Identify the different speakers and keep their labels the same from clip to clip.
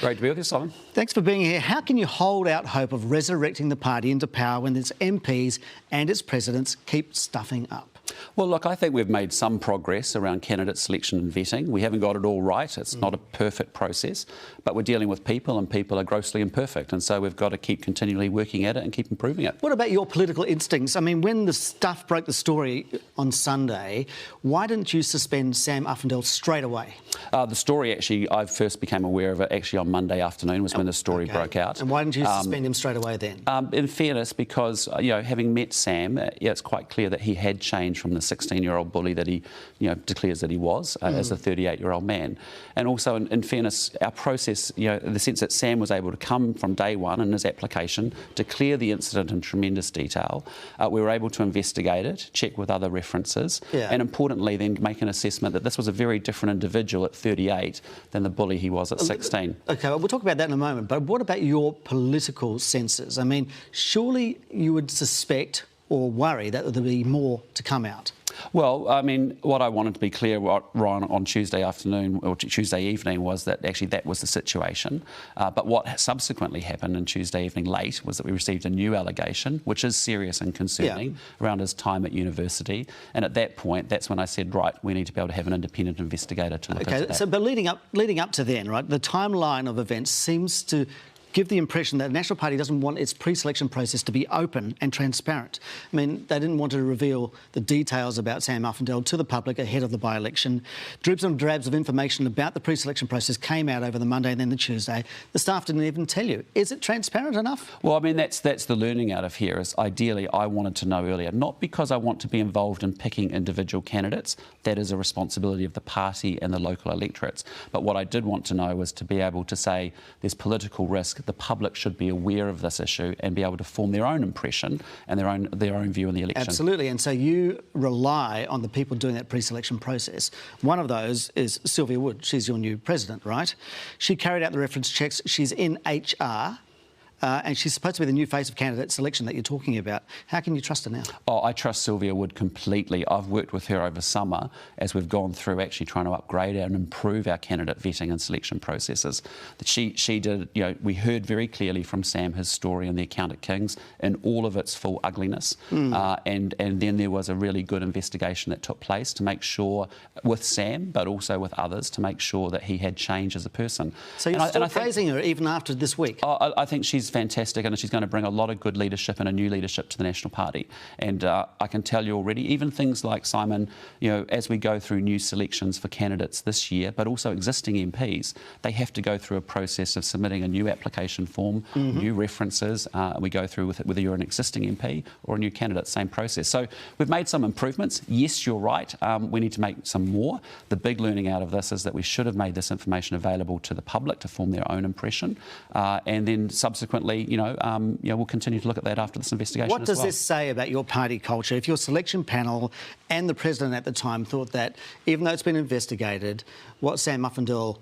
Speaker 1: Great to be with you, Simon.
Speaker 2: Thanks for being here. How can you hold out hope of resurrecting the party into power when its MPs and its presidents keep stuffing up?
Speaker 1: Well, look, I think we've made some progress around candidate selection and vetting. We haven't got it all right. It's not a perfect process, but we're dealing with people and people are grossly imperfect. And so we've got to keep continually working at it and keep improving it.
Speaker 2: What about your political instincts? I mean, when the Stuff broke the story on Sunday, why didn't you suspend Sam Uffindell straight away?
Speaker 1: The story, actually, I first became aware of it actually on Monday afternoon was when the story broke out.
Speaker 2: And why didn't you suspend him straight away then?
Speaker 1: In fairness, because, having met Sam, it's quite clear that he had changed from the 16-year-old bully that he, declares that he was as a 38-year-old man. And also, in fairness, our process, in the sense that Sam was able to come from day one in his application, declare the incident in tremendous detail. We were able to investigate it, check with other references, and importantly then make an assessment that this was a very different individual at 38 than the bully he was at 16.
Speaker 2: OK, well, we'll talk about that in a moment, but what about your political senses? I mean, surely you would suspect or worry that there'll be more to come out?
Speaker 1: Well, I mean, what I wanted to be clear on Tuesday afternoon or Tuesday evening was that actually that was the situation. But what subsequently happened on Tuesday evening late was that we received a new allegation, which is serious and concerning, around his time at university. And at that point, that's when I said, right, we need to be able to have an independent investigator to look into that.
Speaker 2: So, but leading up to then, right, the timeline of events seems to give the impression that the National Party doesn't want its pre-selection process to be open and transparent. I mean, they didn't want to reveal the details about Sam Uffindell to the public ahead of the by-election. Dribs and drabs of information about the pre-selection process came out over the Monday and then the Tuesday. The staff didn't even tell you. Is it transparent enough?
Speaker 1: Well, I mean, that's the learning out of here is ideally I wanted to know earlier, not because I want to be involved in picking individual candidates. That is a responsibility of the party and the local electorates. But what I did want to know was to be able to say there's political risk. The public should be aware of this issue and be able to form their own impression and their own view in the election.
Speaker 2: Absolutely, and so you rely on the people doing that pre-selection process. One of those is Sylvia Wood. She's your new president, right? She carried out the reference checks. She's in HR. And she's supposed to be the new face of candidate selection that you're talking about. How can you trust her now? Oh,
Speaker 1: I trust Sylvia Wood completely. I've worked with her over summer as we've gone through actually trying to upgrade and improve our candidate vetting and selection processes. That she did, we heard very clearly from Sam his story in the account at King's in all of its full ugliness. And then there was a really good investigation that took place to make sure, with Sam, but also with others, to make sure that he had changed as a person.
Speaker 2: So you're still praising her even after this week?
Speaker 1: I think she's fantastic and she's going to bring a lot of good leadership and a new leadership to the National Party. And I can tell you already, even things like, Simon, as we go through new selections for candidates this year, but also existing MPs, they have to go through a process of submitting a new application form, new references. We go through with it whether you're an existing MP or a new candidate, same process. So we've made some improvements. Yes, you're right. We need to make some more. The big learning out of this is that we should have made this information available to the public to form their own impression. And then subsequently, we'll continue to look at that after this investigation.
Speaker 2: What does this say about your party culture? If your selection panel and the president at the time thought that, even though it's been investigated, what Sam Uffindell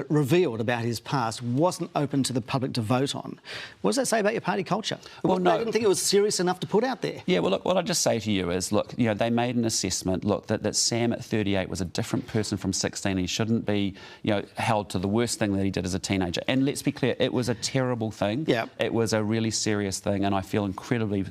Speaker 2: revealed about his past wasn't open to the public to vote on. What does that say about your party culture?
Speaker 1: Well,
Speaker 2: no. They didn't think it was serious enough to put out there.
Speaker 1: Yeah, well, look, what I'd just say to you is, look, they made an assessment, look, that Sam at 38 was a different person from 16. He shouldn't be, held to the worst thing that he did as a teenager. And let's be clear, it was a terrible thing. Yeah. It was a really serious thing, and I feel incredibly,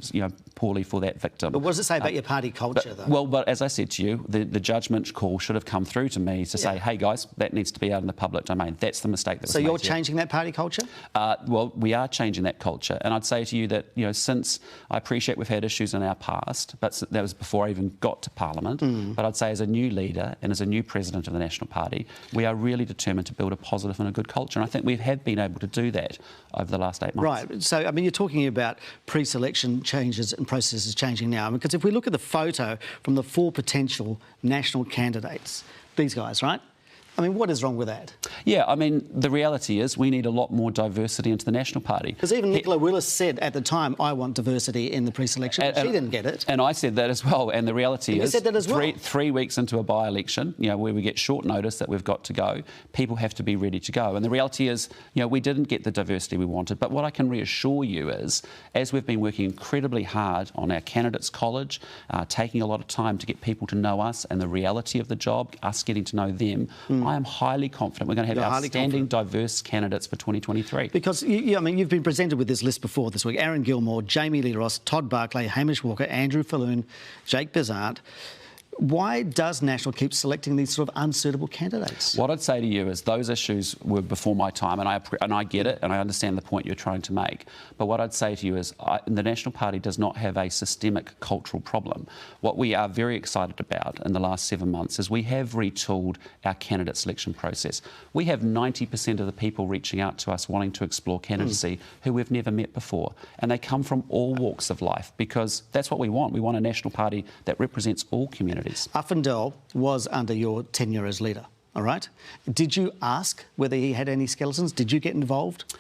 Speaker 1: poorly for that victim.
Speaker 2: But what does it say about your party culture, though?
Speaker 1: But as I said to you, the judgment call should have come through to me to say, hey, guys, that needs to be out in the public domain. That's the mistake that was made.
Speaker 2: So you're changing that party culture?
Speaker 1: Well, we are changing that culture. And I'd say to you that, since I appreciate we've had issues in our past, but that was before I even got to Parliament, but I'd say as a new leader and as a new president of the National Party, we are really determined to build a positive and a good culture. And I think we have been able to do that over the last 8 months.
Speaker 2: Right. So, I mean, you're talking about pre-selection changes and processes changing now. Because if we look at the photo from the 4 potential national candidates, these guys, right? I mean, what is wrong with that?
Speaker 1: Yeah, I mean, the reality is we need a lot more diversity into the National Party.
Speaker 2: Because even Nicola Willis said at the time, I want diversity in the pre-selection. She didn't get it.
Speaker 1: And I said that as well. And the reality is,
Speaker 2: said that as well.
Speaker 1: three weeks into a by-election, where we get short notice that we've got to go, people have to be ready to go. And the reality is, we didn't get the diversity we wanted. But what I can reassure you is, as we've been working incredibly hard on our candidates' college, taking a lot of time to get people to know us and the reality of the job, us getting to know them, I am highly confident we're going to have outstanding, diverse candidates for 2023.
Speaker 2: Because, you've been presented with this list before this week. Aaron Gilmore, Jamie Lee Ross, Todd Barclay, Hamish Walker, Andrew Falloon, Jake Bizart. Why does National keep selecting these sort of unsuitable candidates?
Speaker 1: What I'd say to you is those issues were before my time, and I get it, and I understand the point you're trying to make. But what I'd say to you is the National Party does not have a systemic cultural problem. What we are very excited about in the last 7 months is we have retooled our candidate selection process. We have 90% of the people reaching out to us wanting to explore candidacy who we've never met before. And they come from all walks of life, because that's what we want. We want a National Party that represents all communities.
Speaker 2: Uffindell was under your tenure as leader, all right? Did you ask whether he had any skeletons? Did you get involved?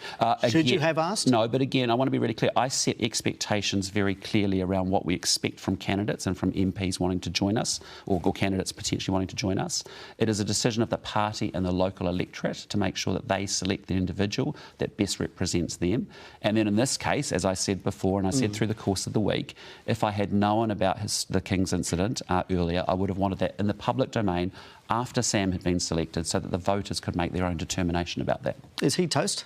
Speaker 2: Should you have asked?
Speaker 1: No, but again, I want to be really clear. I set expectations very clearly around what we expect from candidates and from MPs wanting to join us, or candidates potentially wanting to join us. It is a decision of the party and the local electorate to make sure that they select the individual that best represents them. And then in this case, as I said before, and I said through the course of the week, if I had known about the King's incident earlier, I would have wanted that in the public domain after Sam had been selected, so that the voters could make their own determination about that.
Speaker 2: Is he toast?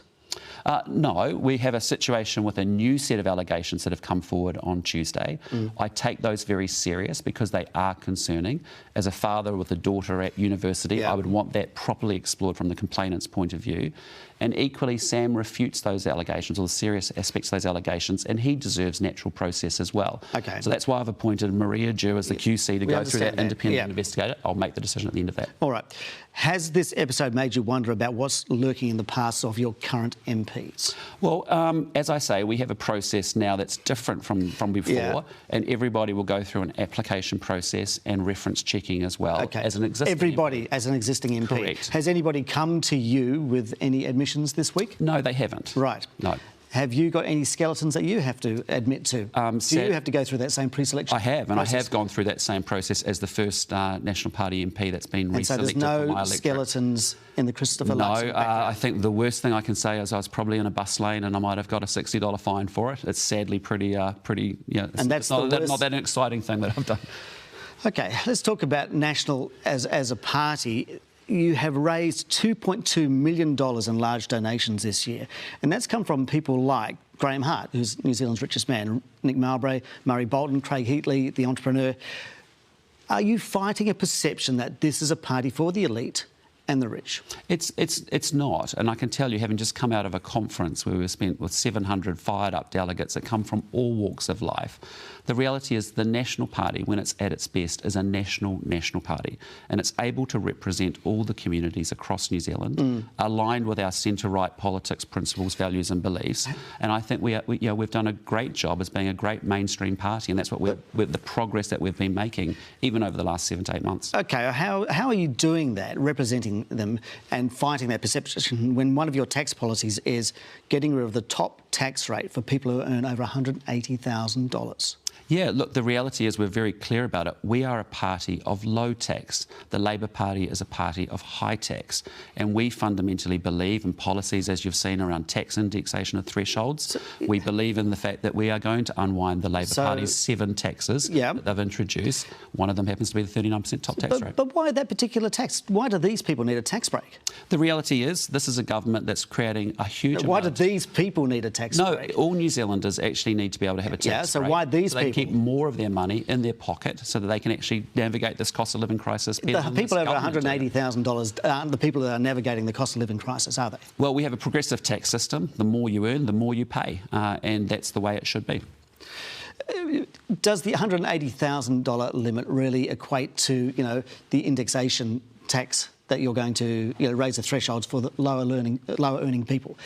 Speaker 1: No, we have a situation with a new set of allegations that have come forward on Tuesday. I take those very serious because they are concerning. As a father with a daughter at university, I would want that properly explored from the complainant's point of view. And equally, Sam refutes those allegations, or the serious aspects of those allegations, and he deserves natural process as well.
Speaker 2: Okay.
Speaker 1: So that's why I've appointed Maria Dew as the QC to go through that independent investigator. I'll make the decision at the end of that.
Speaker 2: All right. Has this episode made you wonder about what's lurking in the past of your current MPs?
Speaker 1: Well, as I say, we have a process now that's different from before, and everybody will go through an application process and reference checking as well.
Speaker 2: Okay.
Speaker 1: As an existing
Speaker 2: Everybody
Speaker 1: MP.
Speaker 2: As an existing MP.
Speaker 1: Correct.
Speaker 2: Has anybody come to you with any admissions this week?
Speaker 1: No, they haven't.
Speaker 2: Right.
Speaker 1: No.
Speaker 2: Have you got any skeletons that you have to admit to? Do you have to go through that same pre-selection
Speaker 1: I have, and
Speaker 2: process?
Speaker 1: I have gone through that same process as the first National Party MP that's been reselected
Speaker 2: so there's
Speaker 1: for my
Speaker 2: no
Speaker 1: electorate.
Speaker 2: skeletons in the Christopher Luxon
Speaker 1: No, I think the worst thing I can say is I was probably in a bus lane and I might have got a $60 fine for it. It's sadly pretty, and
Speaker 2: that's
Speaker 1: not that an exciting thing that I've done.
Speaker 2: OK, let's talk about National as a party. You have raised $2.2 million in large donations this year, and that's come from people like Graham Hart, who's New Zealand's richest man, Nick Mowbray, Murray Bolton, Craig Heatley, the entrepreneur. Are you fighting a perception that this is a party for the elite and the rich?
Speaker 1: It's not, and I can tell you, having just come out of a conference where we were spent with 700 fired-up delegates that come from all walks of life, the reality is the National Party, when it's at its best, is a national party, and it's able to represent all the communities across New Zealand, aligned with our centre-right politics, principles, values and beliefs. And I think we've done a great job as being a great mainstream party, and that's what the progress that we've been making, even over the last 7 to 8 months.
Speaker 2: OK, how are you doing that, representing them and fighting that perception when one of your tax policies is getting rid of the top tax rate for people who earn over $180,000?
Speaker 1: Yeah, look, the reality is we're very clear about it. We are a party of low tax. The Labor Party is a party of high tax. And we fundamentally believe in policies, as you've seen, around tax indexation of thresholds. We believe in the fact that we are going to unwind the Labor Party's 7 taxes that they've introduced. One of them happens to be the 39% top tax rate.
Speaker 2: But why that particular tax? Why do these people need a tax break?
Speaker 1: The reality is this is a government that's creating a huge amount.
Speaker 2: Why do these people need a tax break?
Speaker 1: No, all New Zealanders actually need to be able to have a tax break.
Speaker 2: So why these
Speaker 1: people? Keep more of their money in their pocket so that they can actually navigate this cost of living crisis better than
Speaker 2: people over $180,000 aren't the people that are navigating the cost of living crisis, are they?
Speaker 1: Well, we have a progressive tax system. The more you earn, the more you pay, and that's the way it should be.
Speaker 2: Does the $180,000 limit really equate to, the indexation tax that you're going to raise the thresholds for the lower earning people?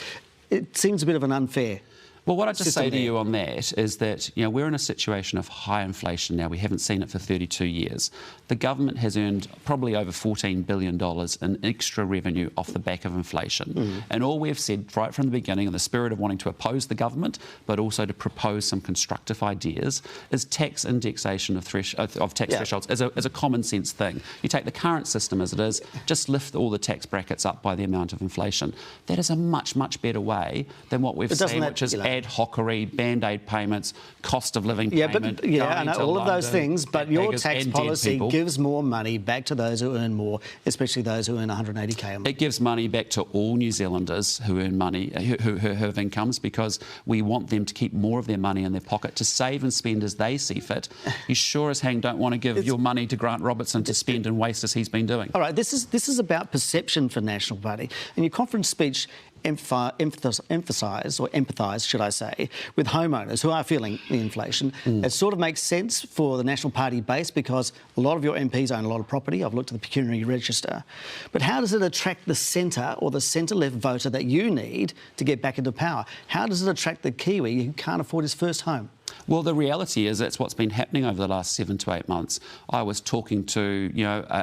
Speaker 2: It seems a bit of an unfair.
Speaker 1: Well, what I'd just say to you on that is that we're in a situation of high inflation now. We haven't seen it for 32 years. The government has earned probably over $14 billion in extra revenue off the back of inflation. And all we've said right from the beginning, in the spirit of wanting to oppose the government, but also to propose some constructive ideas, is tax indexation of tax thresholds as a common sense thing. You take the current system as it is, just lift all the tax brackets up by the amount of inflation. That is a much, much better way than what we've seen, which is add ad hocery, band-aid payments, cost of living
Speaker 2: Yeah,
Speaker 1: payment.
Speaker 2: but I know all of those
Speaker 1: London,
Speaker 2: things, but your
Speaker 1: beggars
Speaker 2: tax
Speaker 1: and dead
Speaker 2: policy
Speaker 1: people.
Speaker 2: gives more money back to those who earn more, especially those who earn 180k a month.
Speaker 1: It gives money back to all New Zealanders who earn money, who have incomes, because we want them to keep more of their money in their pocket to save and spend as they see fit. You sure as hang don't want to give your money to Grant Robertson to spend and waste as he's been doing.
Speaker 2: All right, this is about perception for National Party. In your conference speech, empathise, should I say, with homeowners who are feeling the inflation. It sort of makes sense for the National Party base because a lot of your MPs own a lot of property. I've looked at the pecuniary register. But how does it attract the centre or the centre-left voter that you need to get back into power? How does it attract the Kiwi who can't afford his first home?
Speaker 1: Well, the reality is that's what's been happening over the last 7 to 8 months. I was talking to,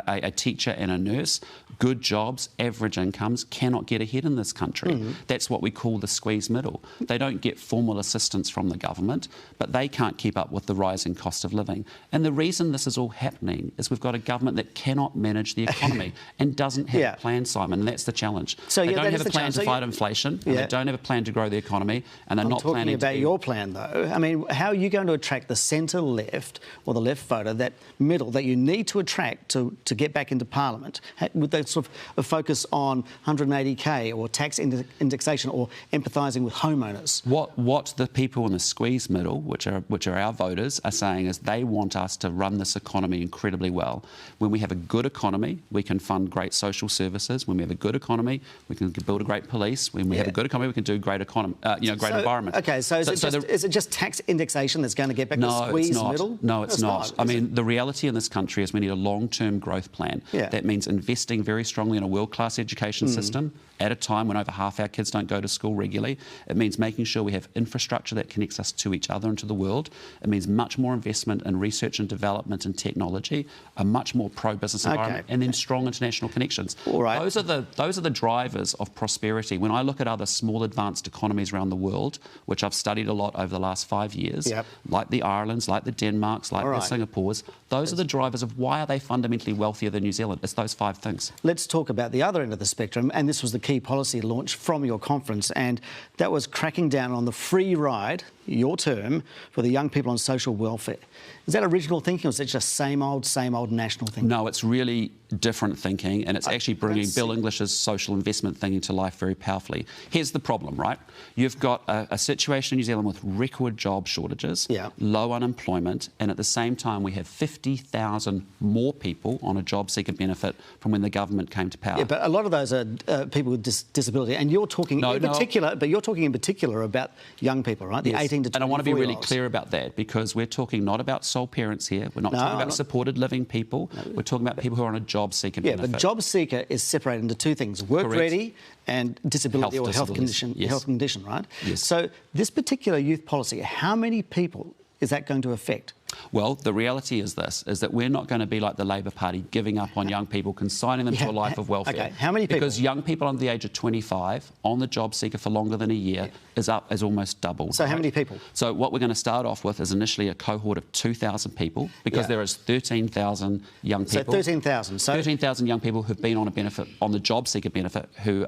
Speaker 1: a teacher and a nurse, good jobs, average incomes, cannot get ahead in this country. That's what we call the squeeze middle. They don't get formal assistance from the government, but they can't keep up with the rising cost of living. And the reason this is all happening is we've got a government that cannot manage the economy and doesn't have a plan, Simon, and that's the challenge.
Speaker 2: So,
Speaker 1: they don't have a plan to fight inflation, and they don't have a plan to grow the economy, and they're not planning
Speaker 2: I'm talking about your plan, though. I mean, how are you going to attract the centre-left or the left voter, that middle, that you need to attract to get back into Parliament? With that sort of a focus on 180k or tax indexation or empathising with homeowners?
Speaker 1: What the people in the squeeze middle, which are our voters, are saying is they want us to run this economy incredibly well. When we have a good economy, we can fund great social services. When we have a good economy, we can build a great police. When we have a good economy, we can do great environment.
Speaker 2: Okay, so is it just tax indexation that's going to get back the squeeze middle?
Speaker 1: No, it's not. I mean, the reality in this country is we need a long-term growth plan. That means investing very strongly in a world-class education system at a time when over half our kids don't go to school regularly. It means making sure we have infrastructure that connects us to each other and to the world. It means much more investment in research and development and technology, a much more pro-business environment, and then strong international connections.
Speaker 2: All right.
Speaker 1: Those are the drivers of prosperity. When I look at other small advanced economies around the world, which I've studied a lot over the last 5 years, like the Irelands, like the Denmarks, like the Singapores, those are the drivers of why are they fundamentally wealthier than New Zealand. It's those 5 things.
Speaker 2: Let's talk about the other end of the spectrum, and this was the key policy launch from your conference, and that was cracking down on the free ride, your term, for the young people on social welfare. Is that original thinking, or is it just same old national thinking?
Speaker 1: No, it's really different thinking, and it's actually bringing Bill English's social investment thinking to life very powerfully. Here's the problem, right? You've got a situation in New Zealand with record job shortages, low unemployment, and at the same time we have 50,000 more people on a job seeker benefit from when the government came to power.
Speaker 2: Yeah, but a lot of those are people with disability, and you're talking you're talking in particular about young people, right? The 18 to 24-year-olds.
Speaker 1: And I want to be really clear about that, because we're talking not about sole parents here. We're not talking about supported living people. We're talking about people who are on a job seeker benefit.
Speaker 2: Yeah, but job seeker is separated into 2 things: work ready and disability or health condition, right?
Speaker 1: Yes.
Speaker 2: So this particular youth policy, how many people is that going to affect?
Speaker 1: Well, the reality is this, is that we're not going to be like the Labor Party, giving up on young people, consigning them to a life of welfare.
Speaker 2: Okay, how many people?
Speaker 1: Because young people under the age of 25 on the job seeker for longer than a year is almost doubled.
Speaker 2: So how many people?
Speaker 1: So what we're going to start off with is initially a cohort of 2,000 people, because there is 13,000 young people.
Speaker 2: So 13,000. So
Speaker 1: 13,000 young people who've been on the job seeker benefit who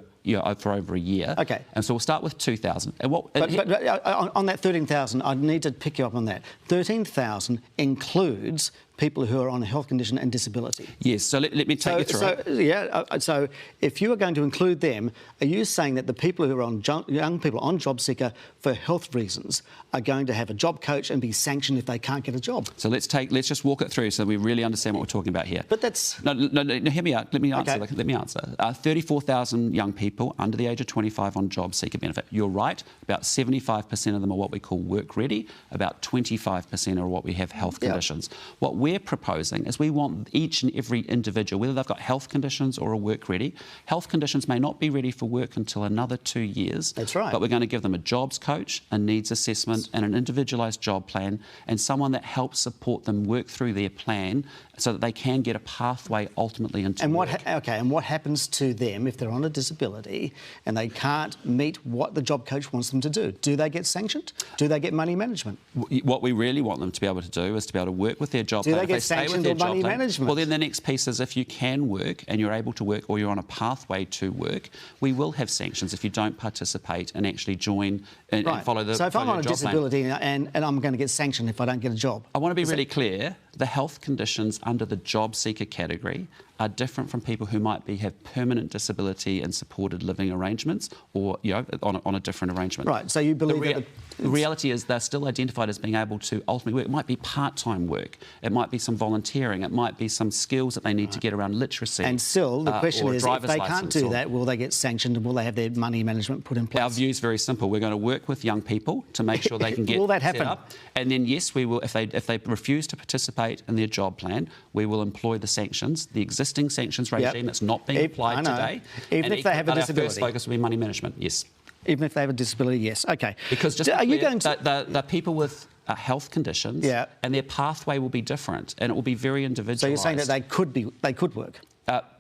Speaker 1: for over a year.
Speaker 2: Okay.
Speaker 1: And so we'll start with 2,000. And
Speaker 2: but on that 13,000, I need to pick you up on that. 13,000 includes people who are on a health condition and disability.
Speaker 1: Yes, so let me take you through
Speaker 2: So if you are going to include them, are you saying that the people who are on young people on job seeker for health reasons are going to have a job coach and be sanctioned if they can't get a job?
Speaker 1: So let's just walk it through so we really understand what we're talking about here.
Speaker 2: But that's...
Speaker 1: No, hear me out. Let me answer. Okay. Let me answer. 34,000 young people under the age of 25 on job seeker benefit. You're right, about 75% of them are what we call work ready, about 25% are what we have health conditions. What we're proposing is we want each and every individual, whether they've got health conditions or are work ready, health conditions may not be ready for work until another 2 years.
Speaker 2: That's right.
Speaker 1: But we're going to give them a jobs coach, a needs assessment and an individualised job plan, and someone that helps support them work through their plan so that they can get a pathway ultimately into work.
Speaker 2: And what happens to them if they're on a disability and they can't meet what the job coach wants them to do? Do they get sanctioned? Do they get money management?
Speaker 1: What we really want them to be able to do is to be able to work with their job coach
Speaker 2: they
Speaker 1: if
Speaker 2: get
Speaker 1: stay with
Speaker 2: sanctioned
Speaker 1: their
Speaker 2: or money
Speaker 1: job plan,
Speaker 2: management?
Speaker 1: well, then the next piece is if you can work and you're able to work or you're on a pathway to work, we will have sanctions if you don't participate and actually join and follow the
Speaker 2: So if I'm on a
Speaker 1: job
Speaker 2: disability and I'm going to get sanctioned if I don't get a job.
Speaker 1: I want to be really clear. The health conditions under the job seeker category are different from people who might have permanent disability and supported living arrangements or, on a different arrangement.
Speaker 2: Right, so you believe
Speaker 1: the reality is they're still identified as being able to ultimately work. It might be part-time work. It might be some volunteering. It might be some skills that they need to get around literacy.
Speaker 2: And still, the question is, if they can't do that, will they get sanctioned and will they have their money management put in place?
Speaker 1: Our view is very simple. We're going to work with young people to make sure they can get
Speaker 2: will that happen?
Speaker 1: set up. And then, yes, we will. If they refuse to participate in their job plan, we will employ the sanctions, the existing sanctions regime that's not being applied today.
Speaker 2: Even if they have a disability.
Speaker 1: Our first focus will be money management, yes.
Speaker 2: Even if they have a disability, yes. OK.
Speaker 1: Because just are you going to... the people with health conditions and their pathway will be different and it will be very individualised.
Speaker 2: So you're saying that they could work?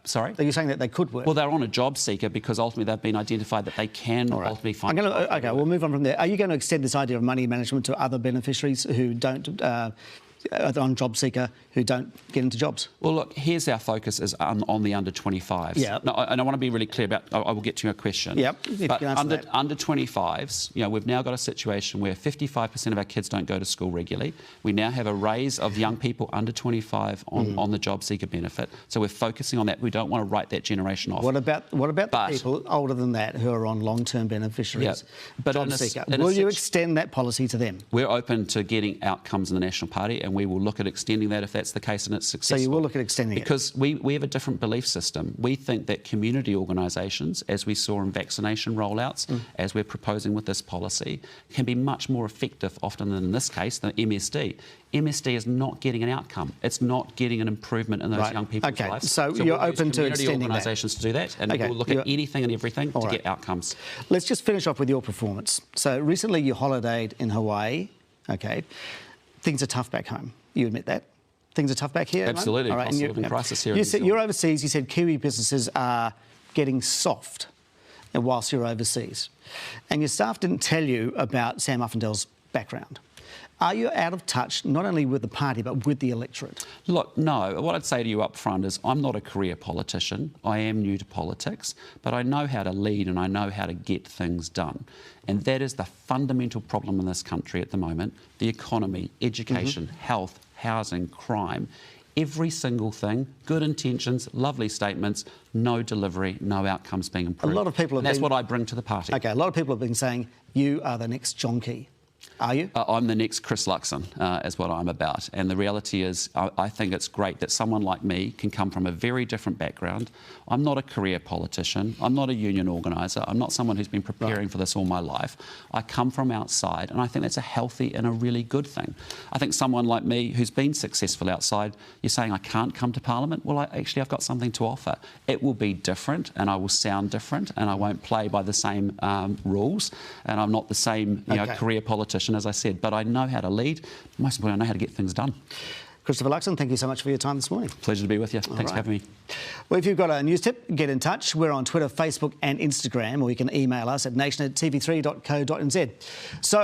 Speaker 1: Sorry?
Speaker 2: Are you saying that they could work?
Speaker 1: Well, they're on a job seeker because ultimately they've been identified that they can ultimately find...
Speaker 2: OK, we'll move on from there. Are you going to extend this idea of money management to other beneficiaries who don't... on job seeker who don't get into jobs?
Speaker 1: Well, look, here's our focus is on the under 25s.
Speaker 2: Yeah.
Speaker 1: No, and I want to be really clear about... I will get to your question.
Speaker 2: Yep.
Speaker 1: But under 25s, we've now got a situation where 55% of our kids don't go to school regularly. We now have a raise of young people under 25 on the job seeker benefit. So we're focusing on that. We don't want to write that generation off.
Speaker 2: What about the people older than that who are on long-term beneficiaries?
Speaker 1: But
Speaker 2: job seeker. Will you extend that policy to them?
Speaker 1: We're open to getting outcomes in the National Party, and we will look at extending that if that's the case and it's successful.
Speaker 2: So you will look at extending it?
Speaker 1: Because we have a different belief system. We think that community organisations, as we saw in vaccination rollouts, as we're proposing with this policy, can be much more effective often than in this case, the MSD. MSD is not getting an outcome. It's not getting an improvement in those young people's lives.
Speaker 2: So you're open to extending
Speaker 1: community organisations to do that, and we'll look at anything and everything to get outcomes.
Speaker 2: Let's just finish off with your performance. So recently you holidayed in Hawaii. OK. Things are tough back home. You admit that? Things are tough back here?
Speaker 1: Absolutely. Cost of living crisis here in New Zealand.
Speaker 2: You're overseas. You said Kiwi businesses are getting soft whilst you're overseas. And your staff didn't tell you about Sam Uffindell's background. Are you out of touch, not only with the party, but with the electorate?
Speaker 1: Look, no. What I'd say to you up front is I'm not a career politician. I am new to politics, but I know how to lead and I know how to get things done. And that is the fundamental problem in this country at the moment. The economy, education, health, housing, crime. Every single thing, good intentions, lovely statements, no delivery, no outcomes being improved.
Speaker 2: A lot of people have
Speaker 1: that's what I bring to the party.
Speaker 2: OK, a lot of people have been saying you are the next John Key. Are you?
Speaker 1: I'm the next Chris Luxon, is what I'm about. And the reality is, I think it's great that someone like me can come from a very different background. I'm not a career politician. I'm not a union organiser. I'm not someone who's been preparing for this all my life. I come from outside, and I think that's a healthy and a really good thing. I think someone like me who's been successful outside, you're saying I can't come to Parliament? Well, I've got something to offer. It will be different, and I will sound different, and I won't play by the same rules, and I'm not the same career politician, as I said, but I know how to lead. Most importantly, I know how to get things done.
Speaker 2: Christopher Luxon, thank you so much for your time this morning.
Speaker 1: Pleasure to be with you. Thanks for having me.
Speaker 2: Well, if you've got a news tip, get in touch. We're on Twitter, Facebook and Instagram, or you can email us at nation@tv3.co.nz. So